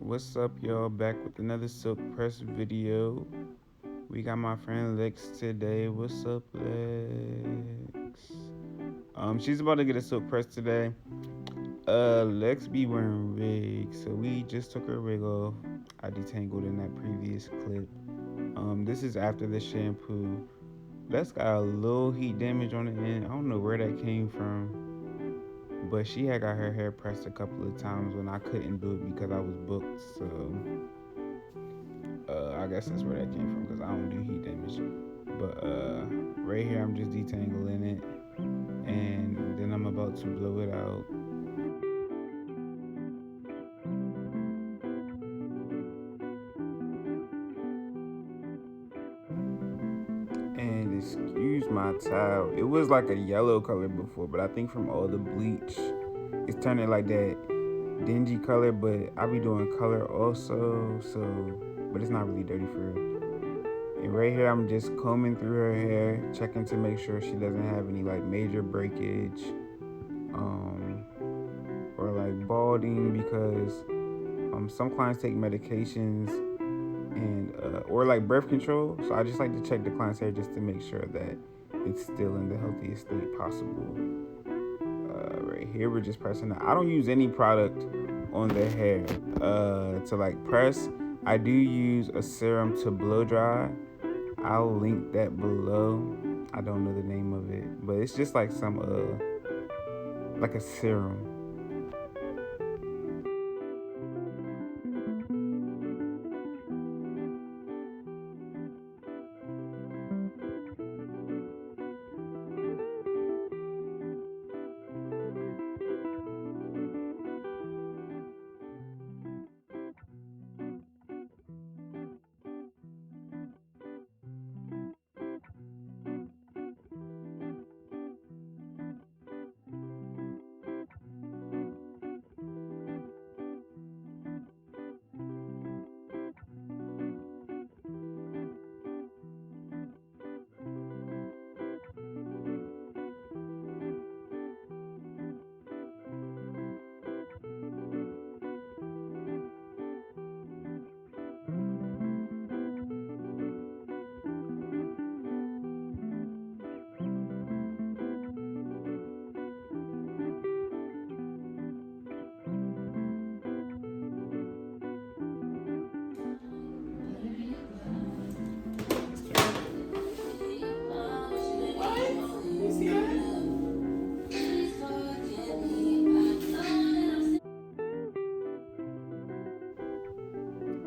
What's up, y'all? Back with another silk press video. We got my friend Lex today. What's up, Lex? She's about to get a silk press today. Lex be wearing wigs, so we just took her wig off. I detangled in that previous clip. This is after the shampoo. Lex got a little heat damage on the end. I don't know where that came from, but she had got her hair pressed a couple of times when I couldn't do it because I was booked. So I guess that's where that came from because I don't do heat damage. But right here, I'm just detangling it, and then I'm about to blow it out. And excuse my towel. It was like a yellow color before, but I think from all the bleach, it's turning like that dingy color. But I be doing color also, so but it's not really dirty for real. And right here, I'm just combing through her hair, checking to make sure she doesn't have any like major breakage, um, or like balding because some clients take medications and or like birth control. So I just like to check the client's hair just to make sure that it's still in the healthiest state possible. Right here, we're just pressing it. I don't use any product on the hair to like press. I do use a serum to blow dry. I'll link that below. I don't know the name of it, but it's just like some like a serum.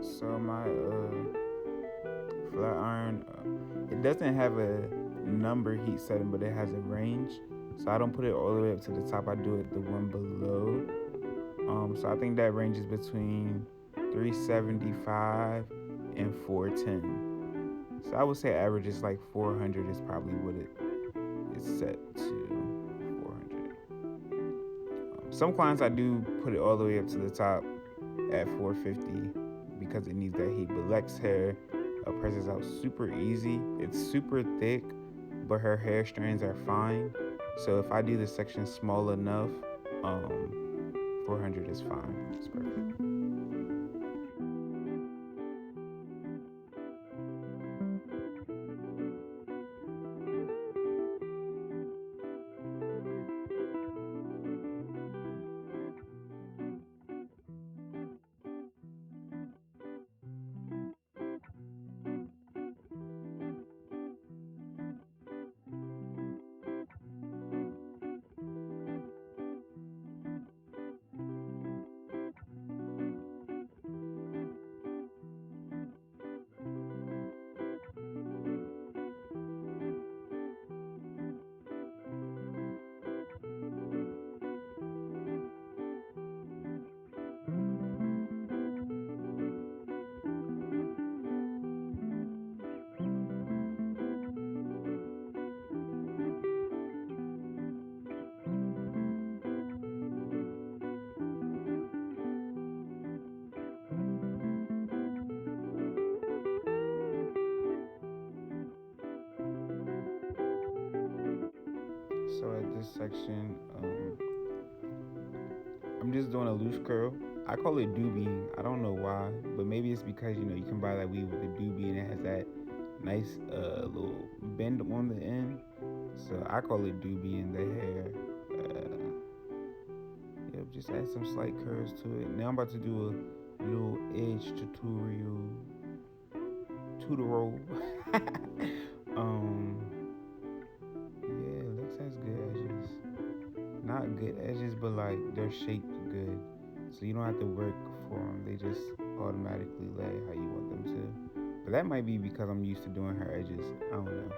So my flat iron, it doesn't have a number heat setting, but it has a range. So I don't put it all the way up to the top. I do it the one below. So I think that ranges between 375 and 410. So I would say average is like 400 is probably what it is set to 400. Some clients I do put it all the way up to the top at 450 because it needs that heat. But Lex hair presses out super easy. It's super thick, but her hair strands are fine. So if I do the section small enough, 400 is fine. It's perfect. So at this section, I'm just doing a loose curl. I call it doobie. I don't know why, but maybe it's because you can buy that weave with a doobie and it has that nice little bend on the end. So I call it doobie in the hair. Yep, just add some slight curves to it. Now I'm about to do a little edge tutorial. Yeah, Lex has good edges. Not good edges, but like they're shaped good. So you don't have to work for them. They just automatically lay how you want them to. But that might be because I'm used to doing her edges. I don't know.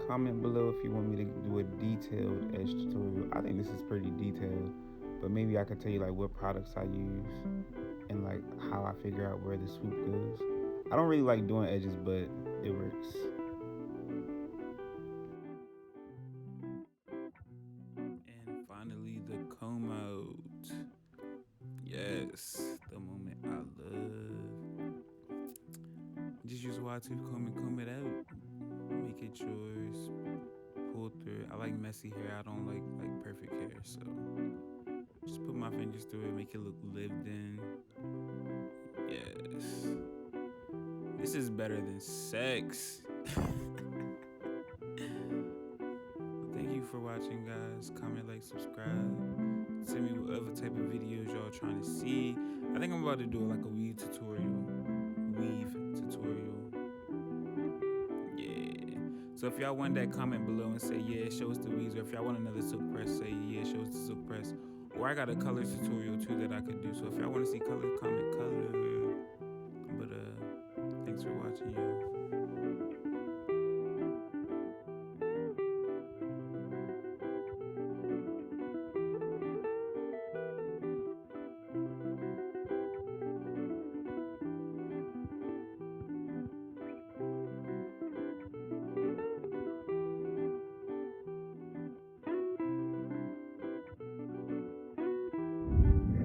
Comment below if you want me to do a detailed edge tutorial. I think this is pretty detailed, but maybe I could tell you like what products I use and like how I figure out where the swoop goes. I don't really like doing edges, but it works. And finally, the comb out. Yes, the moment I love. Just use a wide tooth comb and comb it out. Make it yours. Pull through it. I like messy hair. I don't like perfect hair, so just put my fingers through it, make it look lived in. Yes. This is better than sex. Thank you for watching, guys. Comment, like, subscribe. Tell me what other type of videos y'all trying to see. I think I'm about to do like a weave tutorial. Yeah. So if y'all want that, comment below and say, yeah, show us the weaves. Or if y'all want another silk press, say, yeah, show us the silk press. Or I got a color tutorial too that I could do. So if y'all want to see color, comment color. But thanks for watching, y'all.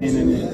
Internet.